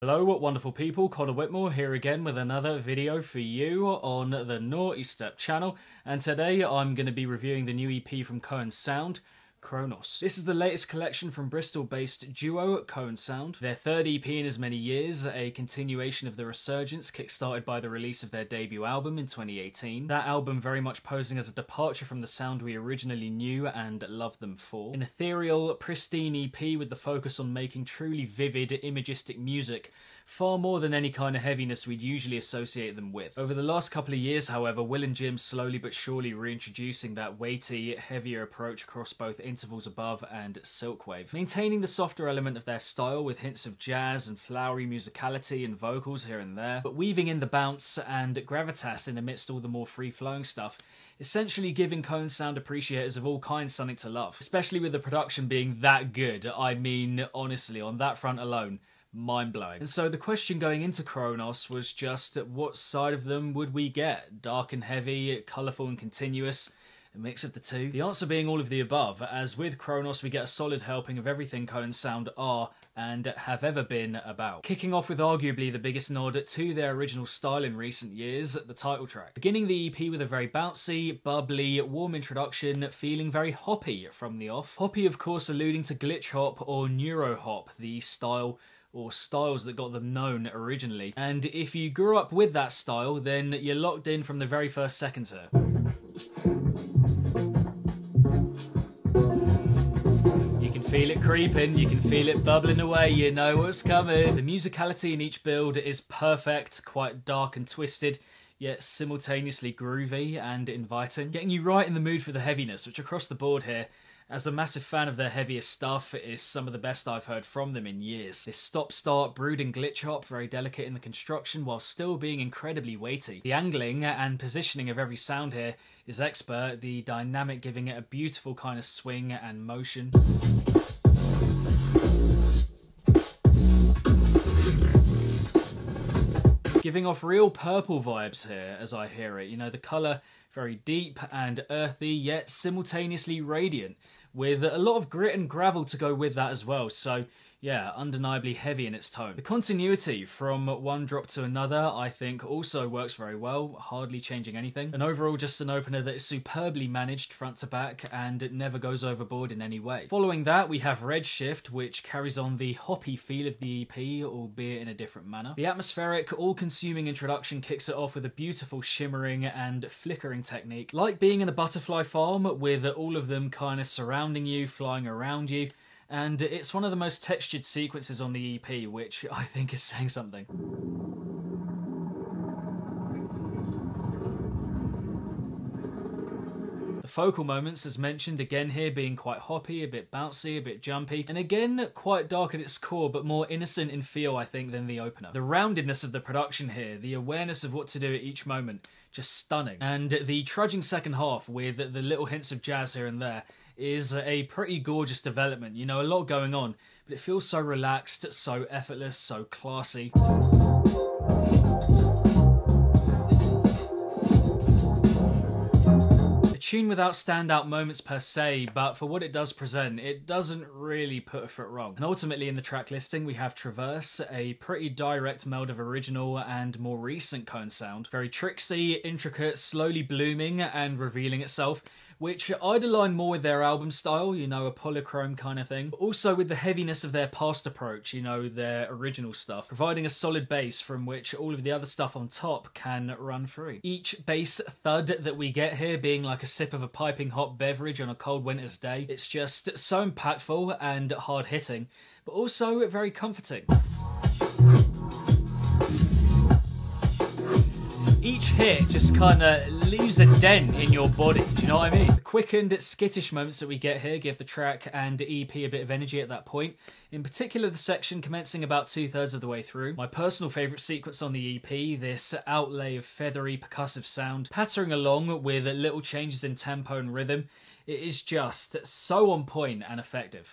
Hello wonderful people, Connor Whitmore here again with another video for you on the Nawtystep channel, and today I'm going to be reviewing the new EP from KOAN Sound, Chronos. This is the latest collection from Bristol-based duo KOAN Sound, their third EP in as many years, a continuation of the resurgence kick-started by the release of their debut album in 2018. That album very much posing as a departure from the sound we originally knew and loved them for. An ethereal, pristine EP with the focus on making truly vivid, imagistic music, far more than any kind of heaviness we'd usually associate them with. Over the last couple of years, however, Will and Jim slowly but surely reintroducing that weighty, heavier approach across both Intervals Above and Silkwave, maintaining the softer element of their style with hints of jazz and flowery musicality and vocals here and there, but weaving in the bounce and gravitas in amidst all the more free-flowing stuff, essentially giving KOAN Sound appreciators of all kinds something to love, especially with the production being that good. I mean, honestly, on that front alone, mind-blowing. And so the question going into Chronos was just what side of them would we get? Dark and heavy, colourful and continuous, a mix of the two? The answer being all of the above, as with Chronos we get a solid helping of everything KOAN Sound are and have ever been about. Kicking off with arguably the biggest nod to their original style in recent years, the title track. Beginning the EP with a very bouncy, bubbly, warm introduction, feeling very hoppy from the off. Hoppy of course alluding to glitch hop or NEURO hop, the style or styles that got them known originally. And if you grew up with that style, then you're locked in from the very first seconds here. You can feel it creeping, you can feel it bubbling away, you know what's coming. The musicality in each build is perfect, quite dark and twisted, yet simultaneously groovy and inviting, getting you right in the mood for the heaviness, which across the board here, as a massive fan of their heaviest stuff, is some of the best I've heard from them in years. This stop-start, brooding glitch hop, very delicate in the construction while still being incredibly weighty. The angling and positioning of every sound here is expert, the dynamic giving it a beautiful kind of swing and motion. Giving off real purple vibes here as I hear it. You know, the colour very deep and earthy, yet simultaneously radiant, with a lot of grit and gravel to go with that as well. So yeah, undeniably heavy in its tone. The continuity from one drop to another, I think, also works very well, hardly changing anything. And overall, just an opener that is superbly managed front to back and it never goes overboard in any way. Following that, we have Redshift, which carries on the hoppy feel of the EP, albeit in a different manner. The atmospheric, all-consuming introduction kicks it off with a beautiful shimmering and flickering technique, like being in a butterfly farm with all of them kind of surrounding you, flying around you. And it's one of the most textured sequences on the EP, which I think is saying something. The focal moments, as mentioned, again here being quite hoppy, a bit bouncy, a bit jumpy, and again quite dark at its core, but more innocent in feel, I think, than the opener. The roundedness of the production here, the awareness of what to do at each moment, just stunning. And the trudging second half with the little hints of jazz here and there is a pretty gorgeous development. You know, a lot going on, but it feels so relaxed, so effortless, so classy. A tune without standout moments per se, but for what it does present, it doesn't really put a foot wrong. And ultimately in the track listing we have Traverse, a pretty direct meld of original and more recent KOAN Sound. Very tricksy, intricate, slowly blooming and revealing itself, which I'd align more with their album style, you know, a polychrome kind of thing, but also with the heaviness of their past approach, you know, their original stuff, providing a solid base from which all of the other stuff on top can run free. Each bass thud that we get here being like a sip of a piping hot beverage on a cold winter's day. It's just so impactful and hard-hitting, but also very comforting. Each hit just kind of leaves a dent in your body, do you know what I mean? The quickened, skittish moments that we get here give the track and EP a bit of energy at that point. In particular, the section commencing about 2/3 of the way through. My personal favourite sequence on the EP, this outlay of feathery, percussive sound, pattering along with little changes in tempo and rhythm. It is just so on point and effective.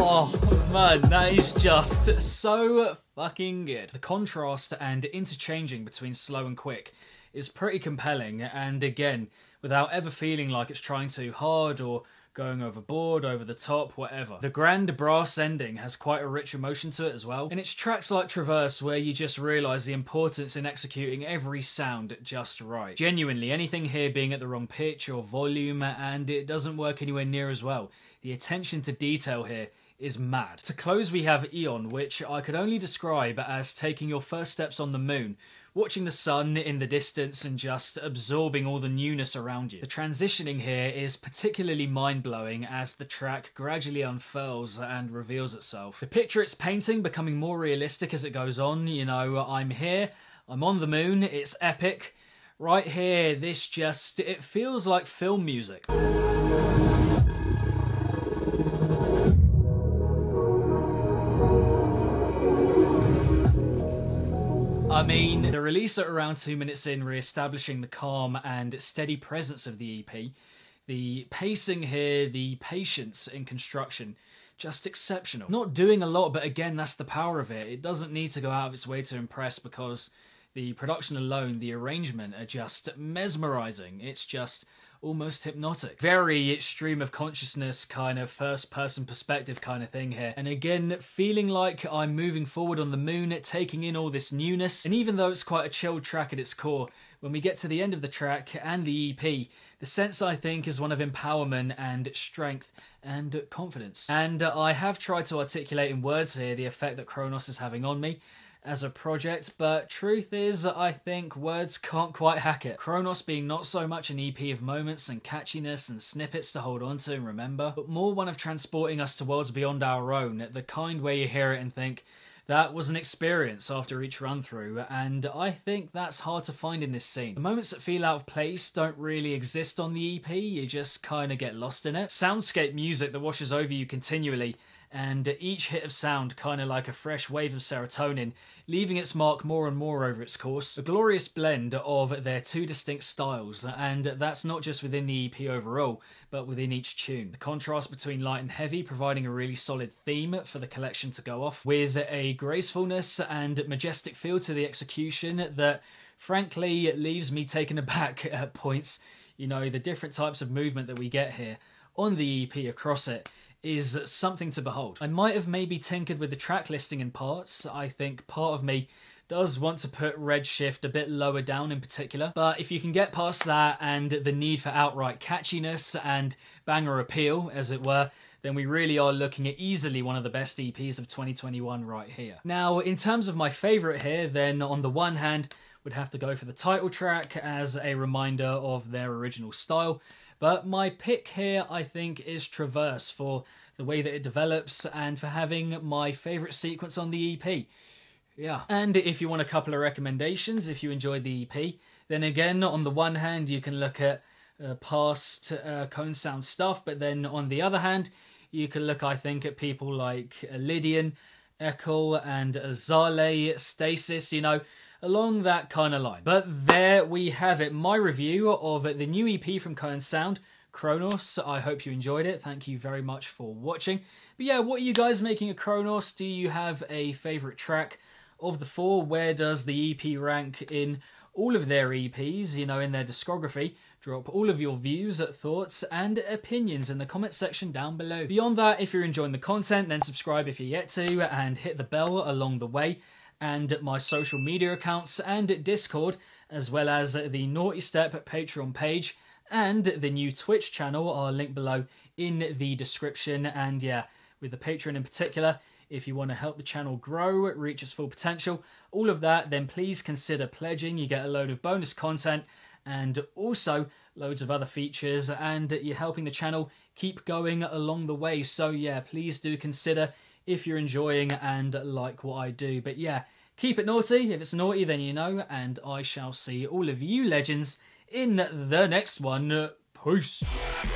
Oh man, that is just so fucking good. The contrast and interchanging between slow and quick is pretty compelling, and again, without ever feeling like it's trying too hard or going overboard, over the top, whatever. The grand brass ending has quite a rich emotion to it as well, and it's tracks like Traverse where you just realise the importance in executing every sound just right. Genuinely, anything here being at the wrong pitch or volume, and it doesn't work anywhere near as well. The attention to detail here is mad. To close, we have Eon, which I could only describe as taking your first steps on the moon, watching the sun in the distance and just absorbing all the newness around you. The transitioning here is particularly mind-blowing as the track gradually unfurls and reveals itself. The picture it's painting becoming more realistic as it goes on. You know, I'm here, I'm on the moon, it's epic. Right here, it feels like film music. I mean, the release at around 2 minutes in, re-establishing the calm and steady presence of the EP. The pacing here, the patience in construction, just exceptional. Not doing a lot, but again, that's the power of it. It doesn't need to go out of its way to impress because the production alone, the arrangement are just mesmerizing. It's just almost hypnotic. Very stream of consciousness kind of first-person perspective kind of thing here. And again, feeling like I'm moving forward on the moon, taking in all this newness. And even though it's quite a chilled track at its core, when we get to the end of the track and the EP, the sense, I think, is one of empowerment and strength and confidence. And I have tried to articulate in words here the effect that Chronos is having on me as a project, but truth is, I think words can't quite hack it. Chronos being not so much an EP of moments and catchiness and snippets to hold on to and remember, but more one of transporting us to worlds beyond our own, the kind where you hear it and think, that was an experience after each run through, and I think that's hard to find in this scene. The moments that feel out of place don't really exist on the EP, you just kind of get lost in it. Soundscape music that washes over you continually, and each hit of sound kind of like a fresh wave of serotonin, leaving its mark more and more over its course. A glorious blend of their two distinct styles, and that's not just within the EP overall, but within each tune. The contrast between light and heavy providing a really solid theme for the collection to go off, with a gracefulness and majestic feel to the execution that frankly leaves me taken aback at points. You know, the different types of movement that we get here on the EP across it is something to behold. I might have maybe tinkered with the track listing in parts. I think part of me does want to put Redshift a bit lower down in particular, but if you can get past that and the need for outright catchiness and banger appeal, as it were, then we really are looking at easily one of the best EPs of 2021 right here. Now, in terms of my favourite here, then on the one hand, would have to go for the title track as a reminder of their original style. But my pick here, I think, is Traverse for the way that it develops and for having my favourite sequence on the EP. Yeah. And if you want a couple of recommendations, if you enjoyed the EP, then again, on the one hand, you can look at past KOAN Sound stuff, but then on the other hand, you can look, I think, at people like Lydian, Echo, and Zale, Stasis, you know, along that kind of line. But there we have it, my review of the new EP from KOAN Sound, Chronos. I hope you enjoyed it. Thank you very much for watching. But yeah, what are you guys making of Chronos? Do you have a favourite track of the four? Where does the EP rank in all of their EPs, you know, in their discography? Drop all of your views, thoughts, and opinions in the comment section down below. Beyond that, if you're enjoying the content, then subscribe if you're yet to, and hit the bell along the way. And my social media accounts and Discord, as well as the Nawtystep Patreon page and the new Twitch channel are linked below in the description. And yeah, with the Patreon in particular, if you want to help the channel grow, reach its full potential, all of that, then please consider pledging. You get a load of bonus content and also loads of other features, and you're helping the channel keep going along the way. So yeah, please do consider if you're enjoying and like what I do. But yeah, keep it naughty. If it's naughty, then you know, and I shall see all of you legends in the next one. Peace.